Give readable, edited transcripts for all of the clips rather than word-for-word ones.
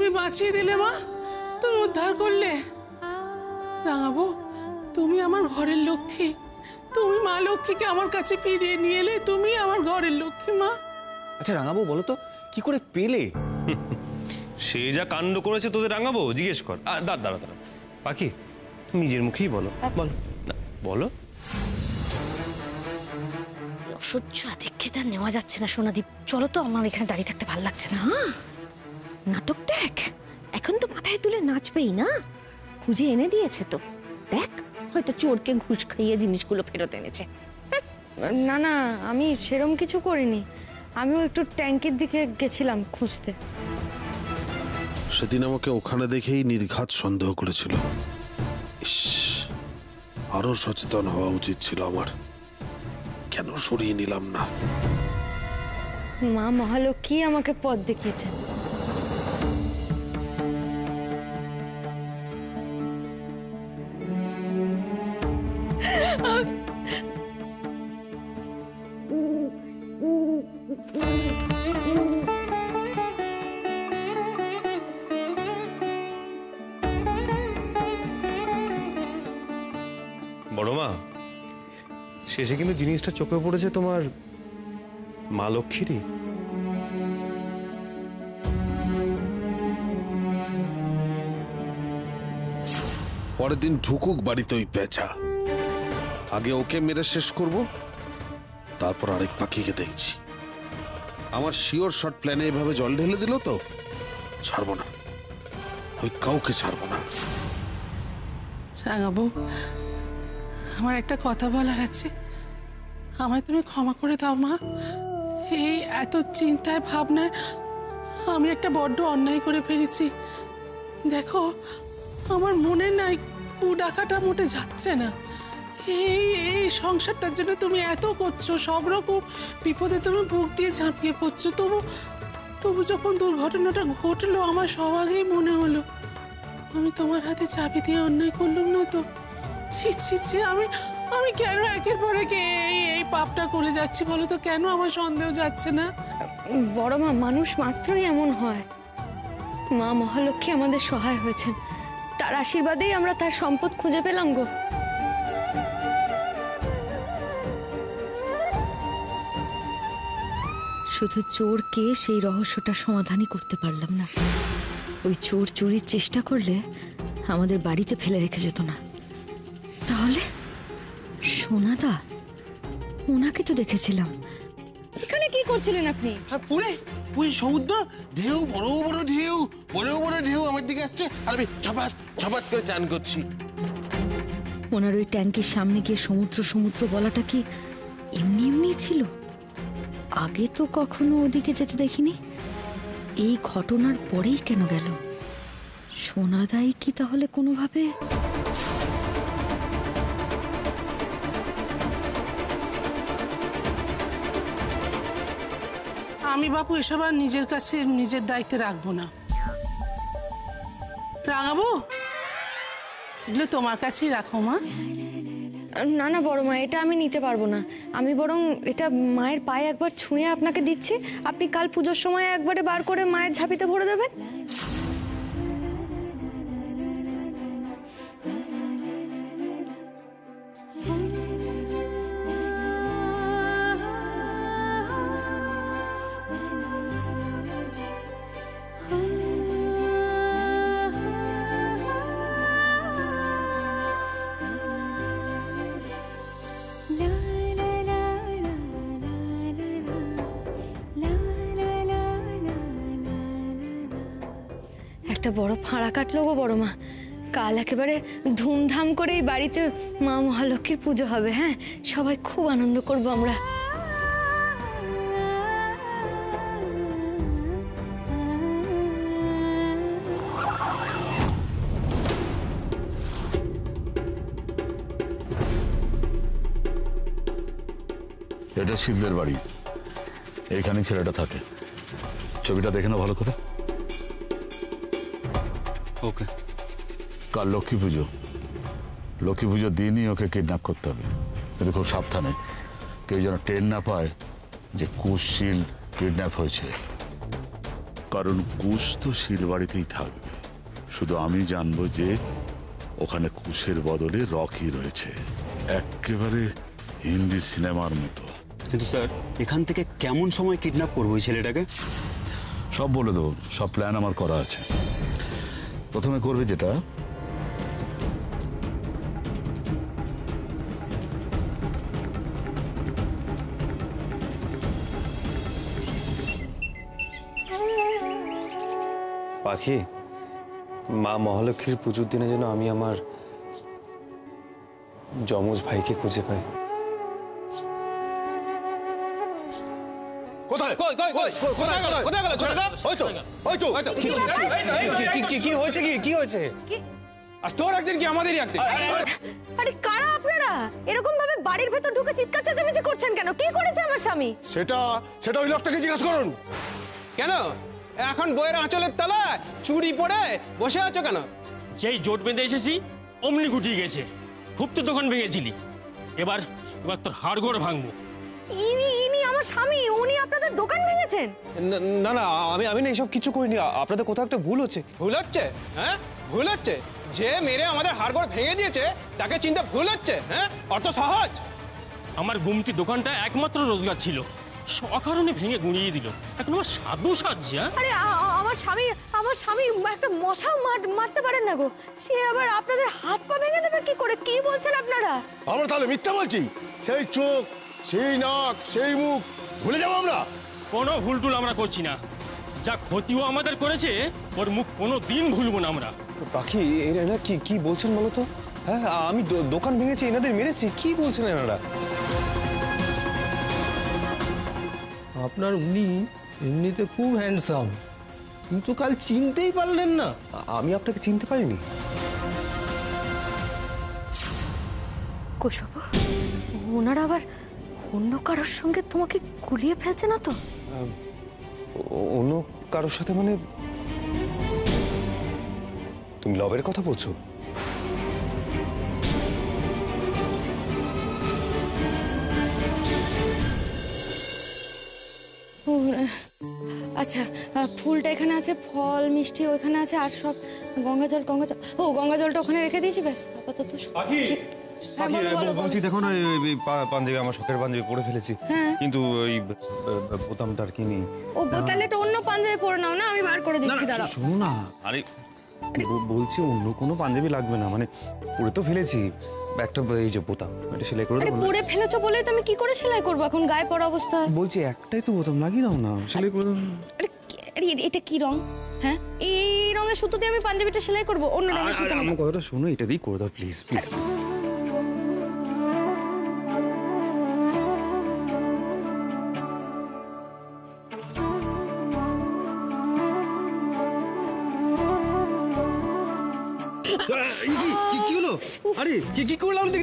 তুমি বাঁচিয়ে দিলে মা, তুমি উদ্ধার করলে। রাঙাবো, তুমি আমার ঘরের লক্ষ্মী, তুমি মা লক্ষ্মীকে আমার কাছে ফিরিয়ে নিয়ে এলে, তুমি আমার ঘরের লক্ষ্মী মা। আচ্ছা রাঙাবো, বলো তো কি করে পেলে? সে যা কাণ্ড করেছে তোদের রাঙাবো, জিজ্ঞেস কর। দাঁড়া দাঁড়া দাঁড়া, পাখি নিজের মুখেই বলো, বলো বলো। অসহ্য আধিক্যতা নেওয়া যাচ্ছে না সোনাদীপ, চলো তো, আমার এখানে দাঁড়িয়ে থাকতে ভালো লাগছে না। নাটক দেখ, এখন তো মাথায় তুলে নাচবেই না, খুঁজে এনে দিয়েছে তো, দেখ হয়তো চোরকে ঘুষ খাইয়ে জিনিসগুলো ফেরত এনেছে। না না, আমি সেরম কিছু করিনি, আমিও একটু ট্যাঙ্কের দিকে গেছিলাম খুঁজতে। সেদিন আমাকে ওখানে দেখেই নির্ঘাত সন্দেহ করেছিল। ইস, আরো সচেতন হওয়া উচিত ছিল আমার, কেন সরিয়ে নিলাম না? মা মহালক্ষ্মী আমাকে পথ দেখিয়েছেন। বড় মা, শেষে কিন্তু জিনিসটা চোখে পড়েছে তোমার মা লক্ষ্মীরই। পরের দিন ঢুকুক বাড়িতে ওই পেঁচা, আগে ওকে মেরে শেষ করব, তারপর আরেক পাখিকে দেখছি। আমার শিওর শট প্ল্যানে এভাবে জল ঢেলে দিল তো ছাড়বো না, ওই কাউকে ছাড়বো না। রাঙাবো, আমার একটা কথা বলার আছে, আমায় তুমি ক্ষমা করে দাও মা। এই এত চিন্তায় ভাবনায় আমি একটা বড্ড অন্যায় করে ফেলেছি। দেখো, আমার মনে নাই ডাকাটা মোটে যাচ্ছে না। এই সংসারটার জন্য তুমি এত করছো, সব রকম বিপদে তুমি বুক দিয়ে ঝাঁপিয়ে পড়ছো, তবু যখন দুর্ঘটনাটা ঘটলো আমার সব আগেই মনে হলো আমি তোমার হাতে চাবি দিয়ে অন্যায় করলাম না তো। ছি ছি ছি, আমি কেন একের পর এক এই পাপটা করে যাচ্ছি বলো তো? কেন আমার সন্দেহ যাচ্ছে না? বড় মা, মানুষ মাত্রই এমন হয়। মা মহালক্ষ্মী আমাদের সহায় হয়েছেন, তার আশীর্বাদেই আমরা তার সম্পদ খুঁজে পেলাম গো। শুধু চোরকে সেই রহস্যটা সমাধানই করতে পারলাম না। ওই চোর চুরির চেষ্টা করলে আমাদের বাড়িতে ফেলে রেখে যেত না। তাহলে সোনাদা, ওনাকে তো দেখেছিলাম। এখানে কি করছিলেন আপনি? পুরে সমুদ্র, ঢেউ, বড় বড় ঢেউ, বড় বড় ঢেউ আমার দিকে আসছে, আর আমি ঝপাস ঝপাস করে চান করছি। ওনার ওই ট্যাঙ্কের সামনে গিয়ে সমুদ্র সমুদ্র বলাটা কি এমনি এমনি ছিল? আগে তো কখনো ওদিকে যেতে দেখিনি, এই ঘটনার পরেই কেন গেল? সোনাদাই কি তাহলে কোনোভাবে? আমি বাপু এসব আর নিজের কাছে নিজের দায়িত্বে রাখবো না। রাঙাবো, এগুলো তোমার কাছেই রাখো মা। না না বড় মা, এটা আমি নিতে পারবো না। আমি বরং এটা মায়ের পায়ে একবার ছুঁয়ে আপনাকে দিচ্ছি, আপনি কাল পুজোর সময় একবারে বার করে মায়ের ঝাঁপিতে ভরে দেবেন। একটা বড় ফাঁড়া কাটলো গো বড় মা, কাল একেবারে ধুমধাম করে এই বাড়িতে মা মহালক্ষ্মীর পুজো হবে। হ্যাঁ, সবাই খুব আনন্দ করব আমরা। এটা শীলদের বাড়ি, এখানে ছেলেটা থাকে। ছবিটা দেখে না ভালো করে। ওকে। কাল লক্ষ্মী পুজো, লক্ষ্মী পুজোর দিনই ওকে কিডন্যাপ করতে হবে, কিন্তু খুব সাবধানে, কেউ যেন টের না পায় যে কুশীল কিডন্যাপ হয়েছে। কারণ কুশ তো শিলবাড়িতেই থাকবে, শুধু আমি জানবো যে ওখানে কুশের বদলে রকি রয়েছে, একেবারে হিন্দি সিনেমার মতো। কিন্তু স্যার এখান থেকে কেমন সময় কিডন্যাপ করবো ওই ছেলেটাকে? সব বলে দেবো, সব প্ল্যান আমার করা আছে। প্রথমে করবে যেটা, পাখি, মা মহালক্ষ্মীর পুজোর দিনে যেন আমি আমার যমজ ভাইকে খুঁজে পাই। কোথায় কি হয়েছে? কি হয়েছে? আজ তোর একদিন কি আমাদেরই একদিন। আরে কারা আপনারা এরকম ভাবে বাড়ির ভেতর ঢুকে চিৎকার চেঁচামেচি করছেন কেন? কি করেছে আমার স্বামী? সেটা ওই লোকটাকে জিজ্ঞাসা করুন। কেন এখন বইয়ের আঁচলের তলায় চুড়ি পরে বসে আছো কেন? যেই জোট বেঁধে এসেছি অমনি গুটিয়ে গেছে। খুব তো দোকান ভেঙেছিলি, এবার তোর হাড়গোড় ভাঙবো। ইনি আমার স্বামী, উনি আপনাদের দোকান ভেঙেছেন? না না, আমি না এসব কিছু করিনি। আপনাদের কোথাও একটা ভুল হচ্ছে। ভুল হচ্ছে? হ্যাঁ ভুল হচ্ছে? যে মেরে আমাদের হাড়গোড় ভেঙে দিয়েছে তাকে চিন্তা ভুল হচ্ছে? হ্যাঁ অত সহজ? আমার গুমটি দোকানটা একমাত্র রোজগার ছিল, অকারণে ভেঙে গুঁড়িয়ে দিল। এখন আমার সাধু সাজছে। আরে আমার স্বামী একটা মশাও মারতে পারেন না গো, সে আবার আপনাদের হাত পা ভেঙে দেবে কি করে? কি বলছেন আপনারা? আমরা তাহলে মিথ্যা বলছি? সেই চোখ, সেই নাক, সেই মুখ ভুলে যাবো আমরা? কোনো ভুল টুল আমরা করছি না। যা ক্ষতিও আমাদের করেছে ওর মুখ কোনো দিন ভুলবো না আমরা। পাখি, এরা কি বলছেন বলো তো? হ্যাঁ, আমি দোকান ভেঙেছি, এনাদের মেরেছি, কি বলছেন এনারা? আপনার উনি এমনিতে খুব হ্যান্ডসাম, কিন্তু কাল চিনতেই পারলেন না। আমি আপনাকে চিনতে পারিনি। কুশবাবু, ওনারা আবার অন্য কারোর সঙ্গে তোমাকে গুলিয়ে ফেলছে না তো? অন্য কারোর সাথে মানে? তুমি লবের কথা বলছো? আচ্ছা, ফুলটা এখানে আছে, ফল মিষ্টি ওইখানে আছে, আর সব গঙ্গা জল ও গঙ্গা জলটা ওখানে রেখে দিয়েছি, ব্যাস আপাতত ঠিক। বলছি দেখো না, পাঞ্জাবি, আমার শখের পাঞ্জাবি পরে ফেলেছি, কিন্তু ওই বোতামটা আর কি নেই। ও তাহলে এটা অন্য পাঞ্জাবি পরে নাও না, আমি বার করে দিচ্ছি, দাঁড়াও। শোনো না, আরে বলছি অন্য কোনো পাঞ্জাবি লাগবে না, মানে পরে তো ফেলেছি একটা, এই যে বোতাম, এটা সেলাই করে দাও। পরে ফেলেছো বলে তো আমি কি করে সেলাই করবো এখন গায়ে পড়া অবস্থায়? বলছি একটাই তো বোতাম, লাগিয়ে দাও না, সেলাই করে দাও। আরে এটা কি রং? হ্যাঁ, এই রঙের সুতো দিয়ে আমি পাঞ্জাবিটা সেলাই করবো? অন্য রঙের সুতো? আমার কথাটা শোনো, এটা দিয়ে করে দাও প্লিজ প্লিজ। কি হলো? আরে কি করলাম? দেখ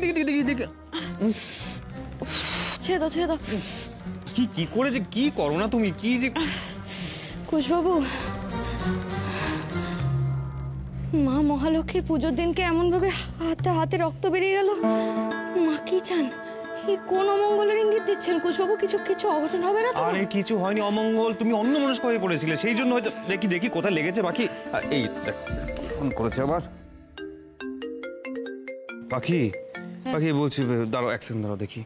ছেড়ে দাও। কি করেছে? কি করো না তুমি? কি যে কুশবাবু, মা মহালক্ষ্মীর পুজোর দিনকে এমন ভাবে হাতে রক্ত বেরিয়ে গেল। মা কি চান? এই কোন অমঙ্গলের ইঙ্গিত দিচ্ছেন কুশবাবু? কিছু অঘটন হবে না তো? আরে কিছু হয়নি অমঙ্গল, তুমি অন্যমনস্ক হয়ে পড়েছিলে, সেই জন্য হয়তো। দেখি কোথায় লেগেছে বাকি। এই ফোন করেছে আবার। পাখি বলছি, দাঁড়াও এক সেকেন্ড, দাঁড়াও দেখি।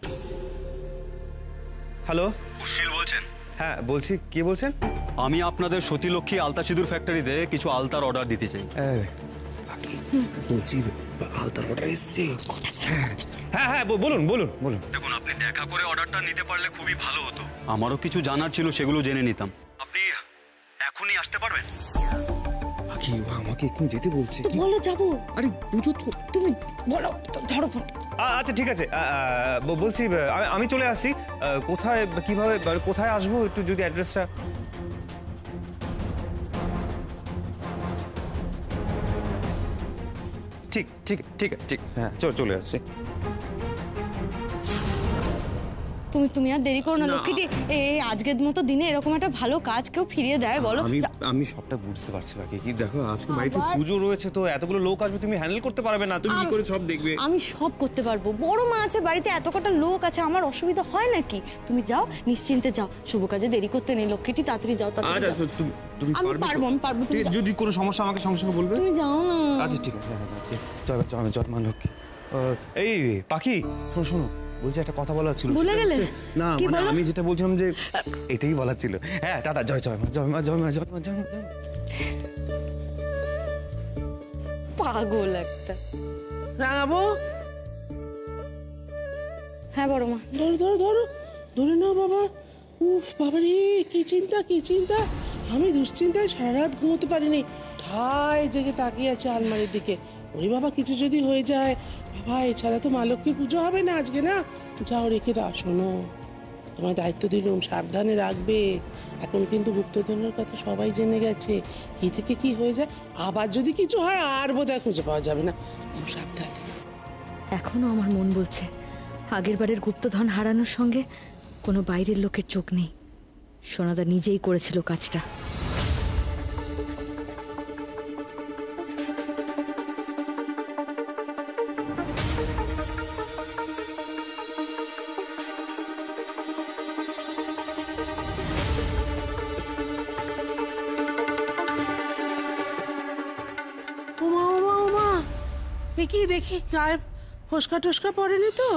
হ্যালো, কুশিল বলছেন? হ্যাঁ বলছি, কে বলছেন? আমি আপনাদের সতীলক্ষ্মী আলতা সিঁদুর ফ্যাক্টরিতে কিছু আলতার অর্ডার দিতে চাই। বলছি আলতার অর্ডার এসছে। হ্যাঁ বলুন। দেখুন, আপনি দেখা করে অর্ডারটা নিতে পারলে খুবই ভালো হতো। আমারও কিছু জানার ছিল, সেগুলো জেনে নিতাম। আপনি এখনই আসতে পারবেন? পাখি, আমাকে এখন যেতে বলছে। বলো যাবো। আরে বুঝো তো, তুমি বলো, ধরো ফোন। আচ্ছা ঠিক আছে, বলছি আমি চলে আসছি। কোথায়, কিভাবে, কোথায় আসবো একটু যদি অ্যাড্রেসটা। ঠিক হ্যাঁ, চলে আসছি। তুমি তুমি আর দেরি করো না লক্ষ্মীটি। এই আজকের মতো দিনে এরকম একটা ভালো কাজ কেউ ফিরিয়ে দেয় বলো? আমি সবটা বুঝতে পারছি বাকি কি দেখো আজকে বাড়িতে পুজো রয়েছে তো এতগুলো লোক আসবে তুমি হ্যান্ডেল করতে পারবে না, তুমি কি করে সব দেখবে? আমি সব করতে পারবো, বড় মা আছে বাড়িতে, এত কটা লোক আছে, আমার অসুবিধা হয় নাকি? তুমি যাও নিশ্চিন্তে যাও, শুভ কাজে দেরি করতে নেই লক্ষ্মীটি, তাড়াতাড়ি যাও তাড়াতাড়ি যাও। আমি পারবো আমি পারবো, তুমি যদি কোনো সমস্যা আমাকে সঙ্গে সঙ্গে বলবে। তুমি যাও না। আচ্ছা ঠিক আছে যাচ্ছি, জয় মা লক্ষ্মী। এই পাখি শোনো শোনো, বলছি একটা কথা বলার ছিল। ভুলে গেলে? না মানে আমি যেটা বলছিলাম যে এটাই বলার ছিল। হ্যাঁ টাটা, জয় মা। পাগল একটা। রাঙাবো। হ্যাঁ বড় মা। ধরে নাও বাবা। উফ বাবা রে, কি চিন্তা। আমি দুশ্চিন্তায় সারা রাত ঘুমোতে পারিনি, ঠাই জেগে তাকিয়ে আছে আলমারির দিকে। ওরে বাবা, কিছু যদি হয়ে যায় বাবা, এছাড়া তো মা লক্ষ্মীর পুজো হবে না আজকে। না যাও, রেখে দাও। শোনো, তোমার দায়িত্ব দিলুম, সাবধানে রাখবে। এখন কিন্তু গুপ্তধনের কথা সবাই জেনে গেছে, কি থেকে কি হয়ে যায়। আবার যদি কিছু হয় আর বোধহয় খুঁজে পাওয়া যাবে না, খুব সাবধানে। এখনো আমার মন বলছে আগের বারের গুপ্তধন হারানোর সঙ্গে কোনো বাইরের লোকের চোখ নেই। সোনাদা নিজেই করেছিল কাজটা। কি দেখি গায়ে ফোসকা টোসকা পড়েনি তো?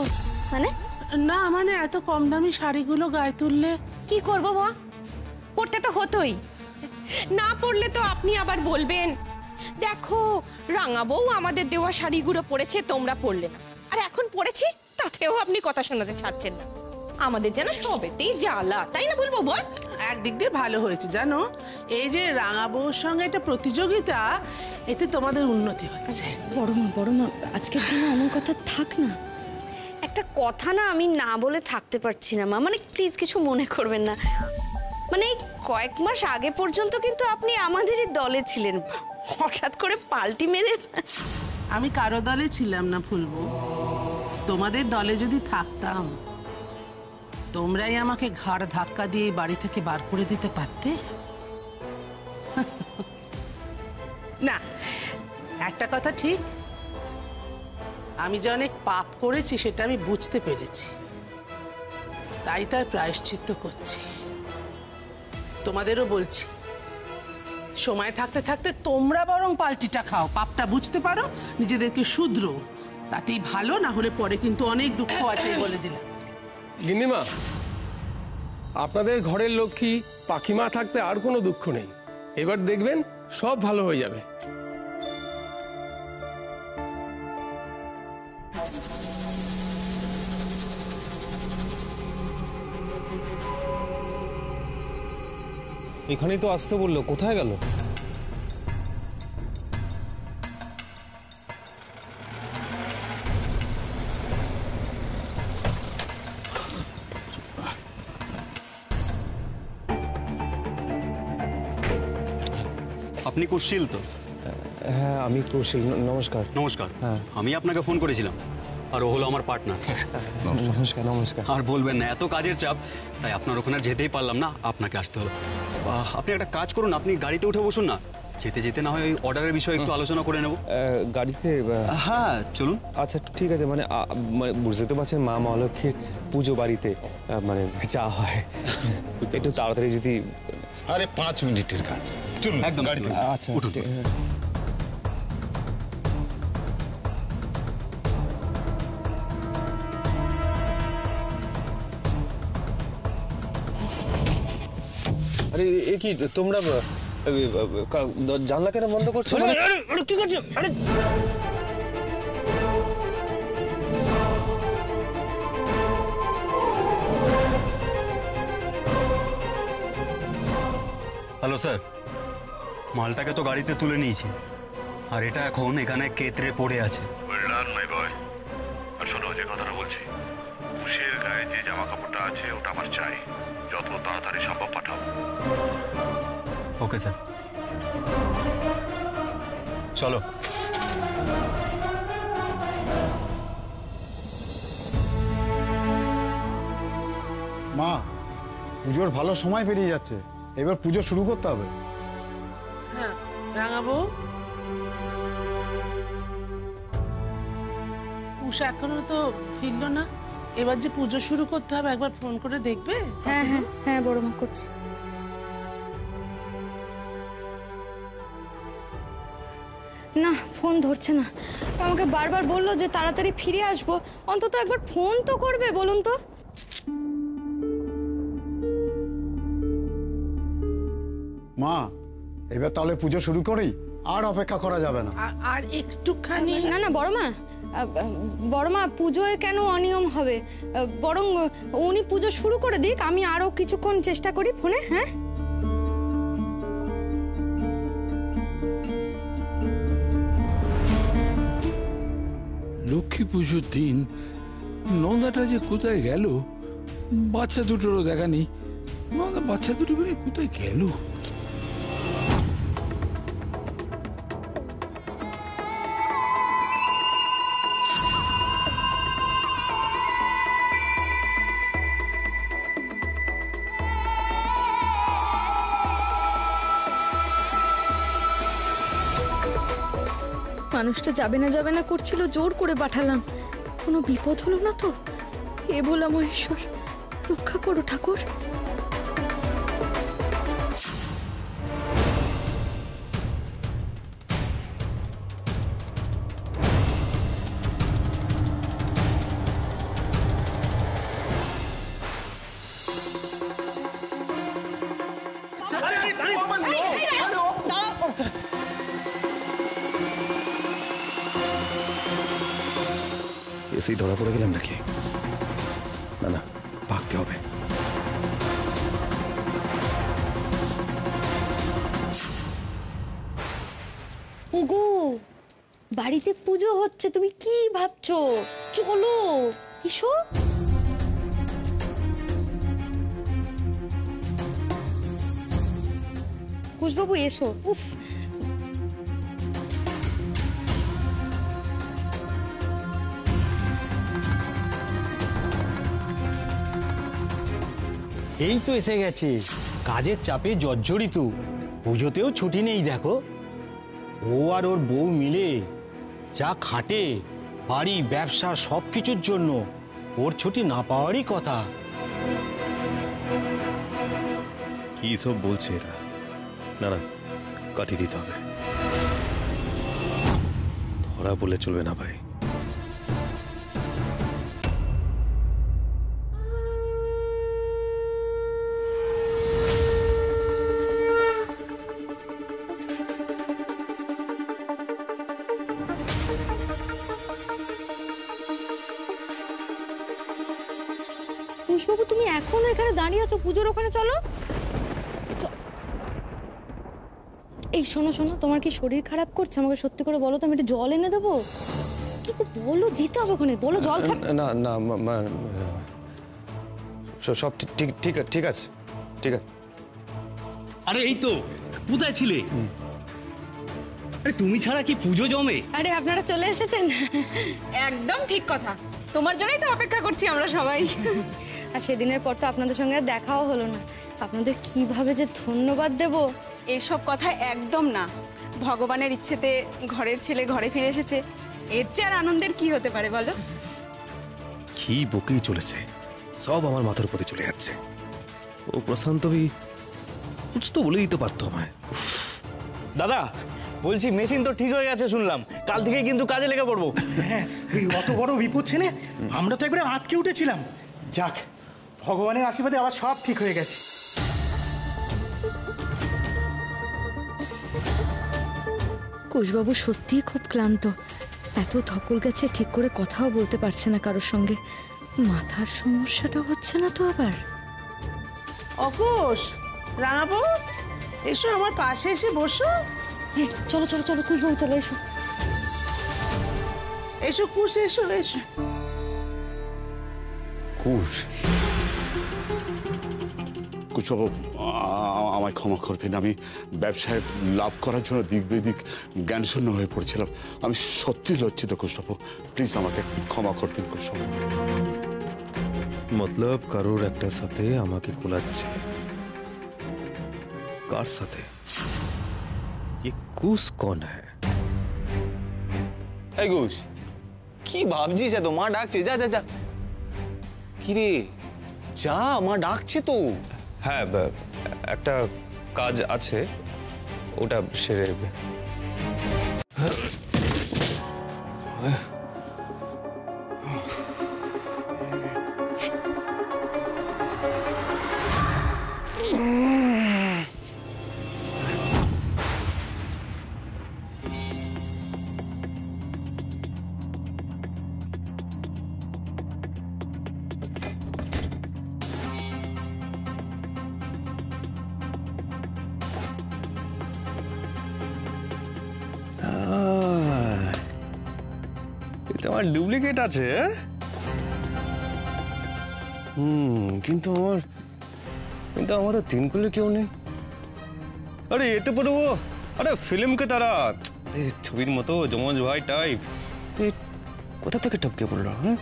মানে না মানে এত কম দামি শাড়িগুলো গায়ে তুললে কি করবো মা? পড়তে তো হতোই, না পড়লে তো আপনি আবার বলবেন দেখো রাঙা বউ আমাদের দেওয়া শাড়িগুলো পরেছে, তোমরা পরলে না। আর এখন পড়েছি তাতেও আপনি কথা শোনাতে ছাড়ছেন না। আমাদের যেন সবেতেই জ্বালা, তাই না বলবো বল? একদিক দিয়ে ভালো হয়েছে জানো, এই যে রাঙা বউর সঙ্গে একটা প্রতিযোগিতা, এতে তোমাদের উন্নতি হচ্ছে। বড় মা আজকের দিনে এমন কথা থাক না। একটা কথা না আমি না বলে থাকতে পারছি না মা, মানে প্লিজ কিছু মনে করবেন না। মানে এই কয়েক মাস আগে পর্যন্ত কিন্তু আপনি আমাদেরই দলে ছিলেন, হঠাৎ করে পাল্টি মেরে। আমি কারো দলে ছিলাম না ফুলবো, তোমাদের দলে যদি থাকতাম তোমরাই আমাকে ঘাড় ধাক্কা দিয়ে বাড়ি থেকে বার করে দিতে পারতে। না, একটা কথা ঠিক, আমি যে অনেক পাপ করেছি সেটা আমি বুঝতে পেরেছি, তাই তার প্রায়শ্চিত্ত করছি। তোমাদেরও বলছি, সময় থাকতে থাকতে তোমরা বরং পাল্টিটা খাও, পাপটা বুঝতে পারো, নিজেদেরকে শুধরো, তাতেই ভালো। না হলে পরে কিন্তু অনেক দুঃখ আছে বলে দিলাম। গিন্নিমা, আপনাদের ঘরের লক্ষ্মী পাখিমা থাকতে আর কোনো দুঃখ নেই। এবার দেখবেন সব ভালো হয়ে যাবে। এখানেই তো আসতে বললো, কোথায় গেল? আপনি কুশীল তো? হ্যাঁ আমি কুশীল। নমস্কার। নমস্কার। হ্যাঁ আমি আপনাকে ফোন করেছিলাম, আর ও হলো আমার পার্টনার। নমস্কার। আর বলবেন না, এত কাজের চাপ, তাই আপনার ওখানে যেতেই পারলাম না, আপনাকে আসতে হলো। আপনি একটা কাজ করুন, আপনি গাড়িতে উঠে বসুন না, যেতে যেতে না হয় ওই অর্ডারের বিষয়ে একটু আলোচনা করে নেব। গাড়িতে? হ্যাঁ চলুন। আচ্ছা ঠিক আছে, মানে বুঝতে তো পারছেন মা মহালক্ষ্মীর পুজো বাড়িতে মানে যা হয়, একটু তাড়াতাড়ি যদি। আরে 5 মিনিটের কাজ, চলুন একদম গাড়িতে। আচ্ছা উঠুন। আরে এ কি তোমরা জানলা কেন বন্ধ করছো? ঠিক আছে। আরে হ্যালো স্যার, মালটাকে তো গাড়িতে তুলে নিয়েছি, আর এটা এখন এখানে কেতরে পড়ে আছে। মাই বয়, আর শোনো যে কথাটা বলছি, কুশের গায়ে যে জামা কাপড়টা আছে ওটা আমার চাই, যত তাড়াতাড়ি সম্ভব পাঠাও। ওকে স্যার, চলো। মা, পুজোর ভালো সময় পেরিয়ে যাচ্ছে, এবার পুজো শুরু করতে হবে। হ্যাঁ রাঙাবো, উষা এখনো তো ফিরলো না, এবার যে পুজো শুরু করতে হবে একবার ফোন করে দেখবে। হ্যাঁ হ্যাঁ হ্যাঁ বড় মা করছি। না ফোন ধরছে না, আমাকে বারবার বললো যে তাড়াতাড়ি ফিরে আসবো, অন্তত একবার ফোন তো করবে বলুন তো। মা, এবার তাহলে পুজো শুরু করি, আর অপেক্ষা করা যাবে না। আর একটুখানি। না না বড় মা পুজোয় কেন অনিয়ম হবে, বরং উনি পুজো শুরু করে দিক, আমি আরো কিছুক্ষণ চেষ্টা করি ফোনে। হ্যাঁ লক্ষ্মী পুজোর দিন নন্দাটা যে কোথায় গেল, বাচ্চা দুটোরও দেখা নেই। নন্দা বাচ্চা দুটো কোথায় গেল? মানুষটা যাবে না করছিল, জোর করে পাঠালাম। কোনো বিপদ হলো না তো? এ বলা মহেশ্বর, রক্ষা করো ঠাকুর। এসেই ধরা পড়ে গেলাম নাকি? না না, ভাগতে হবে। ওগো, বাড়িতে পুজো হচ্ছে, তুমি কি ভাবছো? চলো এসো। কুশবাবু এসো। উফ, এই তো এসে গেছে, কাজের চাপে জর্জরিত, পুজোতেও ছুটি নেই। দেখো, ও আর ওর বউ মিলে যা খাটে, বাড়ি ব্যবসা সব কিছুর জন্য, ওর ছুটি না পাওয়ারই কথা। কি সব বলছে এরা? না না, কাটিয়ে দিতে হবে। ধরা বলে চলবে না ভাই। কুশবাবু, তুমি এখনো এখানে দাঁড়িয়ে আছো? পুজোর ওখানে চলো। এই শোনো, তোমার কি শরীর খারাপ করছে? আমাকে সত্যি করে বলো তো, আমি একটু জল এনে দেবো? কি বলো, যেতে হবে ওখানে, বলো জল খাবে। না না, সব ঠিক আছে। আরে এই তো, কোথায় ছিলে? আরে তুমি ছাড়া কি পুজো জমে? আরে আপনারা চলে এসেছেন, একদম ঠিক কথা, তোমার জন্যই তো অপেক্ষা করছি আমরা সবাই। আর সেদিনের পর তো আপনাদের সঙ্গে দেখাও হলো না, আপনাদের কিভাবে যে ধন্যবাদ দেব। এইসব কথা একদম না, ভগবানের ইচ্ছেতে ঘরের ছেলে ঘরে ফিরে এসেছে, এর চেয়ে আর আনন্দের কি হতে পারে বলো? কি বকেই চলেছে, সব আমার মাথার উপরে চলে যাচ্ছে। ও প্রশান্ত তো বলে দিতে পারতো আমায়। দাদা বলছি, মেশিন তো ঠিক হয়ে গেছে শুনলাম, কাল থেকে কিন্তু কাজে লেগে পড়বো। হ্যাঁ, এই অত বড় বিপদ ছেলে, আমরা তো একবারে আটকে উঠেছিলাম। যাক, ভগবানের আশীর্বাদে আবার সব ঠিক হয়ে গেছে। কুশবাবু সত্যিই খুব ক্লান্ত, এত ধকল গেছে, ঠিক করে কথাও বলতে পারছে না কারোর সঙ্গে। মাথার সমস্যাটা হচ্ছে না তো আবার? অকুশ, রাঙাবো, এসো আমার পাশে এসে বসো। চলো কুশবাবু, চলো এসো। এসো কুশ, এসো। কুশবাবু, আমায় ক্ষমা করে দিন। আমি ব্যবসায় লাভ করার জন্য দিক বেদিক জ্ঞানশূন্য হয়ে পড়েছিলাম। আমি সত্যি লজ্জিত কুশবাবু, প্লিজ আমাকে ক্ষমা করে দিন কুশবাবু। মতলব কারোর একটা সাথে আমাকে কোলাচ্ছে। কার সাথে? ये कुश कौन है? এই ঘোষ, কি ভাবছিস? এত মা ডাকছে, যা যা যা। কি রে, যা, মা ডাকছে তো। হ্যাঁ, একটা কাজ আছে, ওটা সেরে তোমার ডুপ্লিকেট আছে। কিন্তু আমার তো তিনকুলে কেউ নেই। আরে এতে পড়বো, আরে ফিল্মকে তারা ছবির মতো যমজ ভাই টাইপ, কোথা থেকে টপকে পড়লো? হ্যাঁ,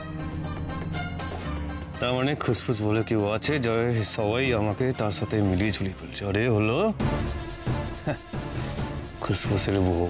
তার মানে খুসফুস বলে কেউ আছে, যে সবাই আমাকে তার সাথে মিলিয়ে ঝুলিয়ে ফেলছে। আরে হলো খুসফুসের বউ।